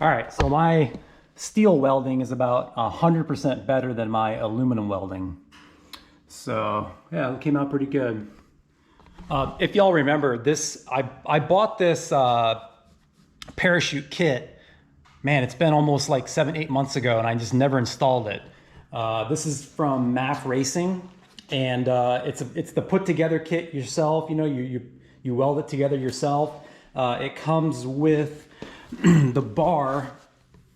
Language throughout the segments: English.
All right, so my steel welding is about 100% better than my aluminum welding. So yeah, it came out pretty good. If y'all remember this, I bought this parachute kit. Man, it's been almost like 7-8 months ago and I just never installed it. This is from MAF Racing, and it's the put together kit yourself. You know, you weld it together yourself. It comes with the bar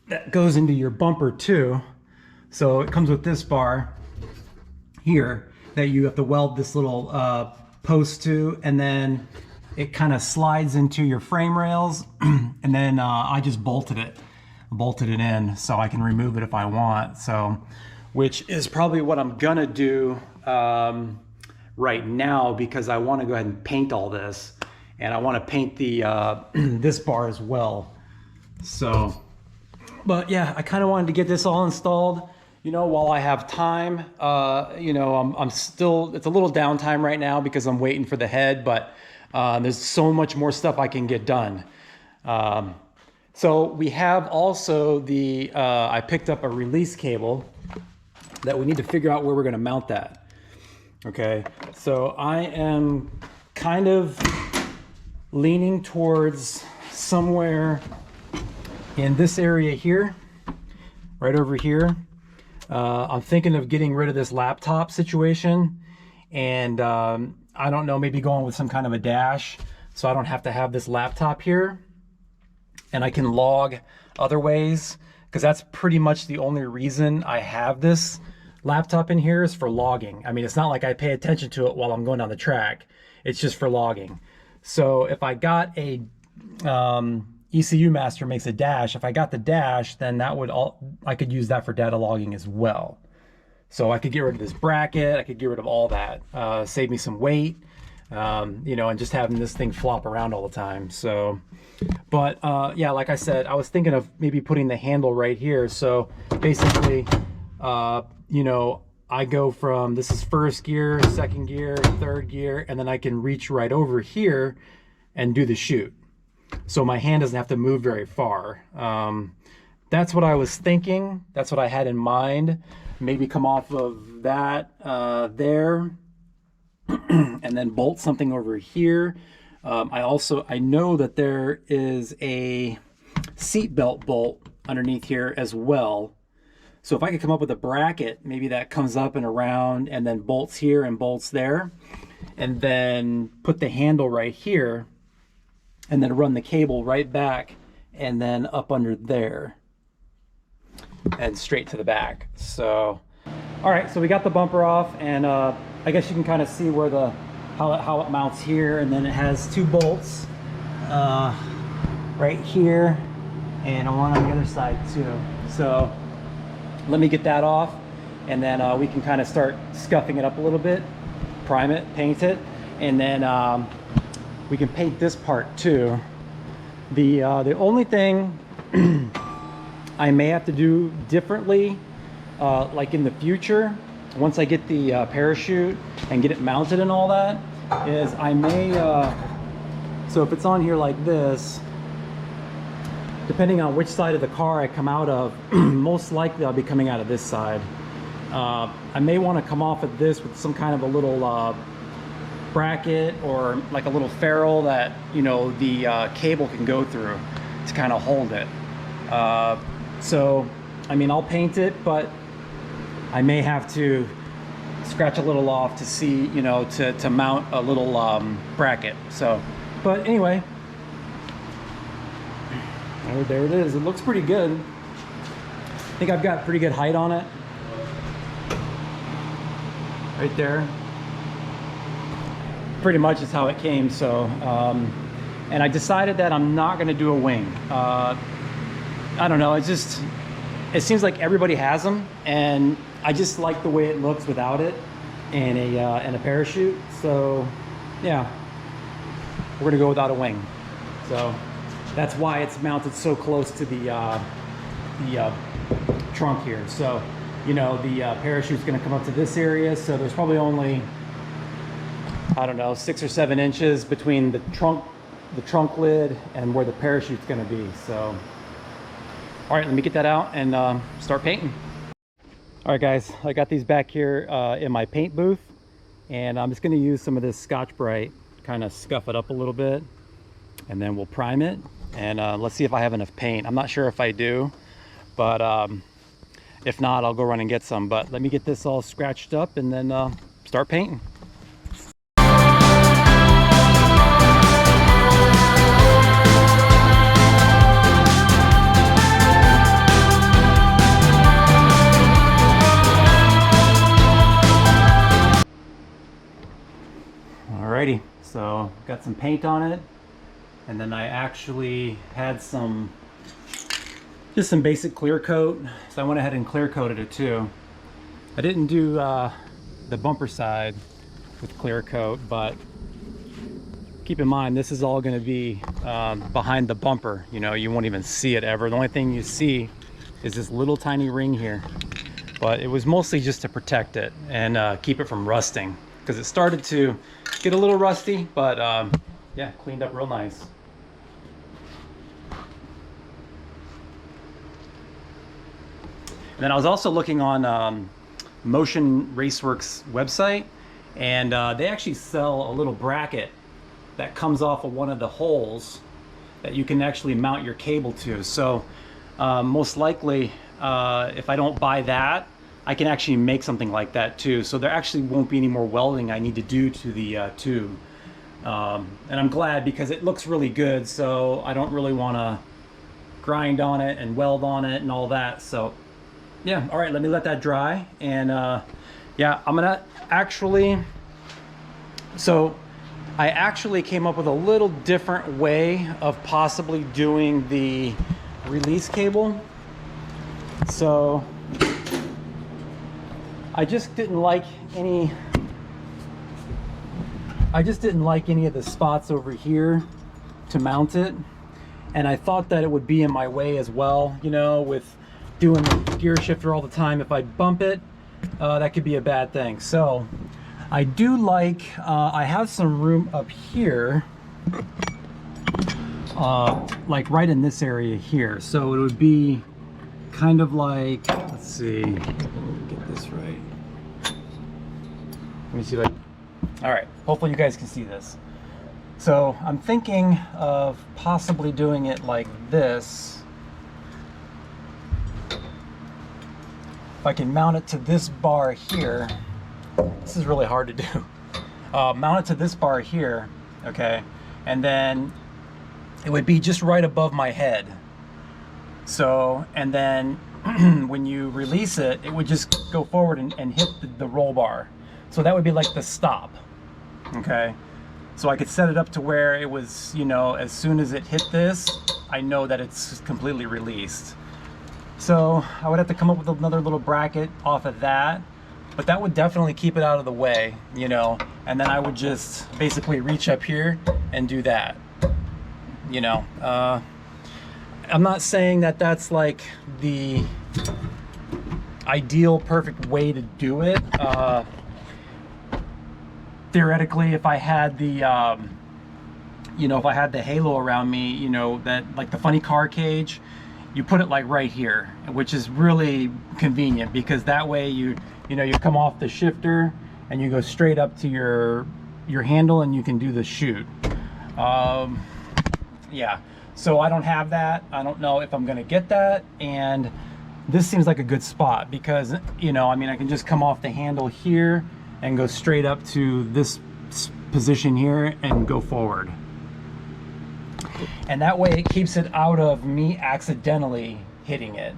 that goes into your bumper too. So it comes with this bar here that you have to weld this little post to, and then it kind of slides into your frame rails. And then I just bolted it in so I can remove it if I want. So, which is probably what I'm gonna do right now, because I want to go ahead and paint all this, and I want to paint the this bar as well. So, but yeah, I kind of wanted to get this all installed, you know, while I have time. You know, I'm still, it's a little downtime right now because I'm waiting for the head, but there's so much more stuff I can get done. So we have also the, I picked up a release cable that we need to figure out where we're going to mount that. Okay, so I am kind of leaning towards somewhere in this area here, right over here. I'm thinking of getting rid of this laptop situation, and I don't know, maybe going with some kind of a dash so I don't have to have this laptop here, and I can log other ways, because that's pretty much the only reason I have this laptop in here, is for logging. I mean, it's not like I pay attention to it while I'm going down the track. It's just for logging. So if I got a ECU Master makes a dash, if I got the dash, then that would I could use that for data logging as well. So I could get rid of this bracket, I could get rid of all that, save me some weight, you know, and just having this thing flop around all the time. So, but yeah, like I said, I was thinking of maybe putting the handle right here. So basically, you know, I go from, this is first gear, second gear, third gear, and then I can reach right over here and do the shoot. So my hand doesn't have to move very far. That's what I was thinking. That's what I had in mind. Maybe come off of that there, and then bolt something over here. I know that there is a seat belt bolt underneath here as well. So if I could come up with a bracket, maybe that comes up and around and then bolts here and bolts there, and then put the handle right here, and then run the cable right back and then up under there and straight to the back. So, all right, so we got the bumper off, and I guess you can kind of see where how it mounts here, and then it has two bolts right here and one on the other side too. So let me get that off, and then we can kind of start scuffing it up a little bit, prime it, paint it, and then we can paint this part too. The only thing I may have to do differently, like in the future, once I get the parachute and get it mounted and all that, is I may, so if it's on here like this, depending on which side of the car I come out of, most likely I'll be coming out of this side. I may want to come off of this with some kind of a little bracket, or like a little ferrule that, you know, the cable can go through to kind of hold it. So I mean, I'll paint it, but I may have to scratch a little off to see, you know, to mount a little bracket. So, but anyway, oh, there it is. It looks pretty good. I think I've got pretty good height on it right there. Pretty much is how it came. So and I decided that I'm not going to do a wing. I don't know, it seems like everybody has them, and I just like the way it looks without it and a parachute. So yeah, we're gonna go without a wing. So that's why it's mounted so close to the trunk here. So, you know, the parachute's gonna come up to this area, so there's probably only, I don't know, 6 or 7 inches between the trunk lid and where the parachute's gonna be. So All right, let me get that out and start painting. All right, guys, I got these back here in my paint booth, and I'm just going to use some of this Scotch-Brite, kind of scuff it up a little bit, and then we'll prime it. And let's see if I have enough paint. I'm not sure if I do, but if not, I'll go run and get some. But let me get this all scratched up and then start painting. Alrighty, so got some paint on it, and then I actually had just some basic clear coat, so I went ahead and clear coated it too. I didn't do the bumper side with clear coat, but keep in mind this is all going to be behind the bumper. You know, you won't even see it ever. The only thing you see is this little tiny ring here, but it was mostly just to protect it and keep it from rusting, because it started to get a little rusty, but yeah, cleaned up real nice. And then I was also looking on Motion Raceworks website, and they actually sell a little bracket that comes off of one of the holes that you can actually mount your cable to. So most likely, if I don't buy that, I can actually make something like that too. So there actually won't be any more welding I need to do to the tube. And I'm glad, because it looks really good, so I don't really want to grind on it and weld on it and all that. So yeah, all right, let me let that dry. And yeah, I'm gonna actually, so I actually came up with a little different way of possibly doing the release cable. So I just didn't like any of the spots over here to mount it, and I thought that it would be in my way as well, you know, with doing the gear shifter all the time. If I bump it, that could be a bad thing. So I do like, I have some room up here, like right in this area here, so it would be kind of like, let's see, let me get this right. Let me see if all right, hopefully you guys can see this. So I'm thinking of possibly doing it like this. If I can mount it to this bar here, this is really hard to do. Mount it to this bar here, okay? And then it would be just right above my head. So, and then when you release it, it would just go forward and hit the roll bar. So that would be like the stop, okay? So I could set it up to where it was, you know, as soon as it hit this, I know that it's completely released. So I would have to come up with another little bracket off of that, but that would definitely keep it out of the way, you know? And then I would just basically reach up here and do that, you know? I'm not saying that that's like the ideal perfect way to do it. Theoretically, if I had the you know, if I had the halo around me, you know, that like the funny car cage, you put it like right here, which is really convenient, because that way you know, you come off the shifter and you go straight up to your handle and you can do the shoot. Yeah, so I don't have that. I don't know if I'm gonna get that, and this seems like a good spot because, you know, I mean, I can just come off the handle here and go straight up to this position here and go forward. And that way it keeps it out of me accidentally hitting it.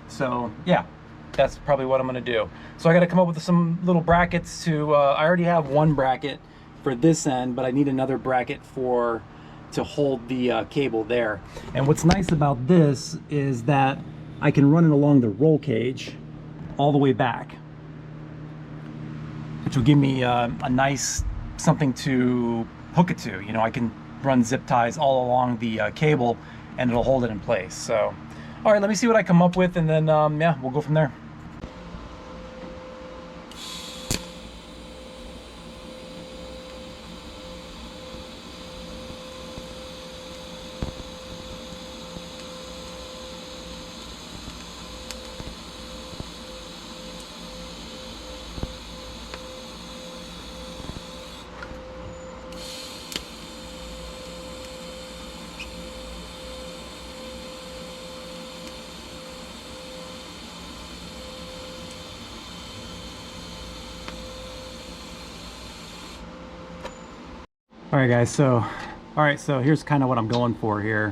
So yeah, that's probably what I'm gonna do. So I gotta come up with some little brackets to, I already have one bracket for this end, but I need another bracket to hold the cable there. And what's nice about this is that I can run it along the roll cage all the way back, which will give me a nice something to hook it to. You know, I can run zip ties all along the cable and it'll hold it in place. So, all right, let me see what I come up with, and then yeah, we'll go from there. All right, guys. So, all right. So here's kind of what I'm going for here.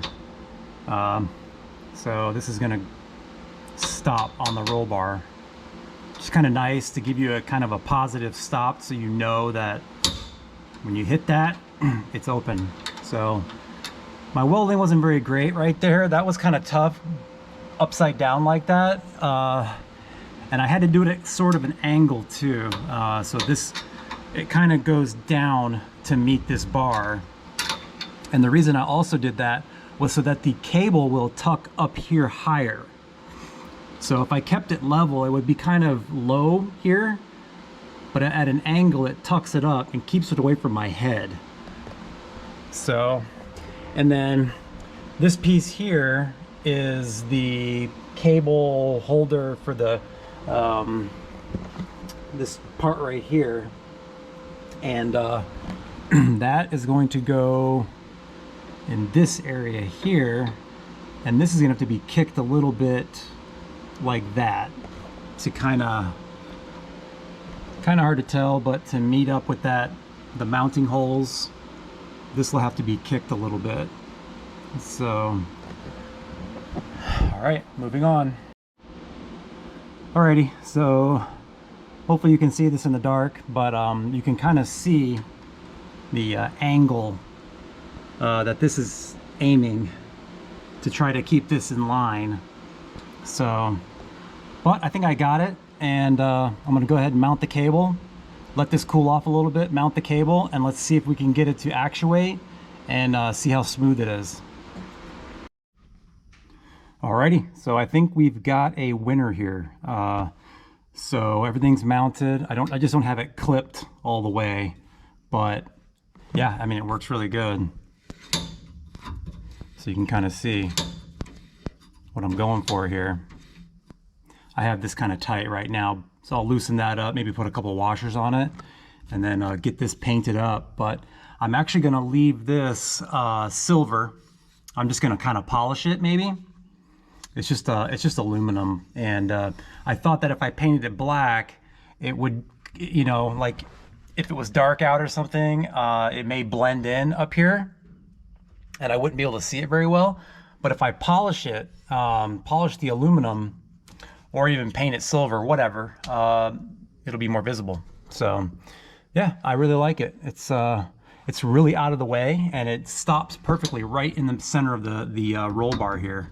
So this is gonna stop on the roll bar. It's kind of nice to give you a kind of a positive stop, so you know that when you hit that, it's open. So my welding wasn't very great right there. That was kind of tough, upside down like that. And I had to do it at sort of an angle too. So it kind of goes down to meet this bar. And the reason I also did that was so that the cable will tuck up here higher. So if I kept it level, it would be kind of low here, but at an angle it tucks it up and keeps it away from my head. So, and then this piece here is the cable holder for the this part right here, and that is going to go in this area here, and this is gonna have to be kicked a little bit like that to kind of hard to tell, but to meet up with that, the mounting holes, this will have to be kicked a little bit. So, all right, moving on. Alrighty, so hopefully you can see this in the dark, but you can kind of see the angle that this is aiming to try to keep this in line. So, but I think I got it, and I'm gonna go ahead and mount the cable, let this cool off a little bit, mount the cable, and let's see if we can get it to actuate and see how smooth it is. Alrighty, so I think we've got a winner here. So everything's mounted. I just don't have it clipped all the way, but yeah, I mean, it works really good. So you can kind of see what I'm going for here. I have this kind of tight right now, so I'll loosen that up, maybe put a couple of washers on it, and then get this painted up. But I'm actually gonna leave this silver. I'm just gonna kind of polish it maybe. It's just aluminum, and I thought that if I painted it black, it would, you know, like if it was dark out or something, it may blend in up here, and I wouldn't be able to see it very well. But if I polish it, polish the aluminum, or even paint it silver, whatever, it'll be more visible. So yeah, I really like it. It's really out of the way, and it stops perfectly right in the center of the roll bar here.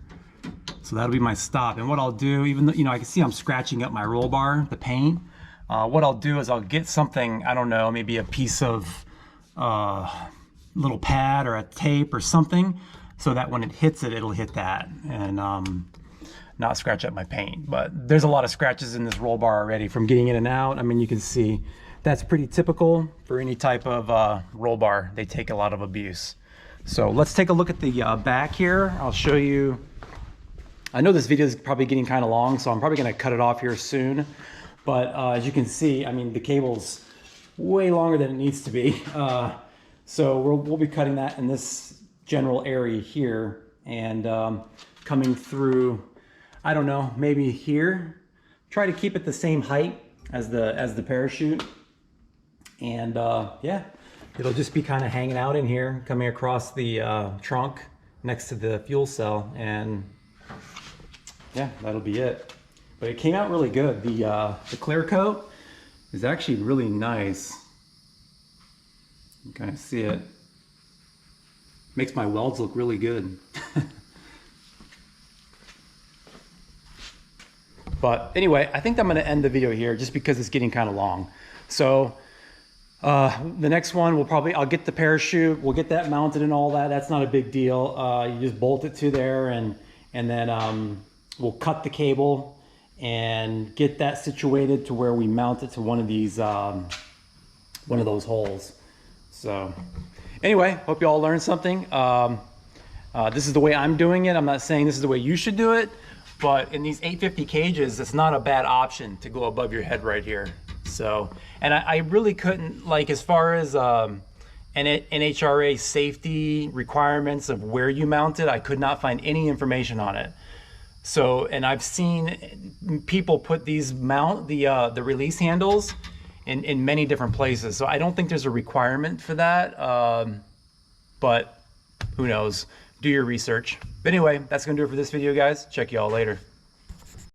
So that'll be my stop. And what I'll do, even though, you know, I can see I'm scratching up my roll bar, the paint, what I'll do is I'll get something, I don't know, maybe a piece of little pad or a tape or something, so that when it hits it, it'll hit that, and not scratch up my paint. But there's a lot of scratches in this roll bar already from getting in and out. I mean, you can see that's pretty typical for any type of roll bar. They take a lot of abuse. So let's take a look at the back here. I'll show you. I know this video is probably getting kind of long, so I'm probably going to cut it off here soon. But as you can see, I mean, the cable's way longer than it needs to be. So we'll be cutting that in this general area here, and coming through, I don't know, maybe here. Try to keep it the same height as the parachute, and yeah, it'll just be kind of hanging out in here, coming across the trunk next to the fuel cell, and yeah, that'll be it. But it came out really good. The clear coat is actually really nice. You can kind of see it. Makes my welds look really good. But anyway, I think I'm going to end the video here just because it's getting kind of long. So the next one, I'll get the parachute, we'll get that mounted and all that. That's not a big deal. You just bolt it to there, and then we'll cut the cable and get that situated to where we mount it to one of these, one of those holes. So anyway, hope you all learned something. This is the way I'm doing it. I'm not saying this is the way you should do it, but in these 850 cages, it's not a bad option to go above your head right here. So, and I really couldn't, like, as far as NHRA safety requirements of where you mount it, I could not find any information on it. So, and I've seen people put these the release handles in many different places. So I don't think there's a requirement for that, but who knows? Do your research. But anyway, that's gonna do it for this video, guys. Check y'all later.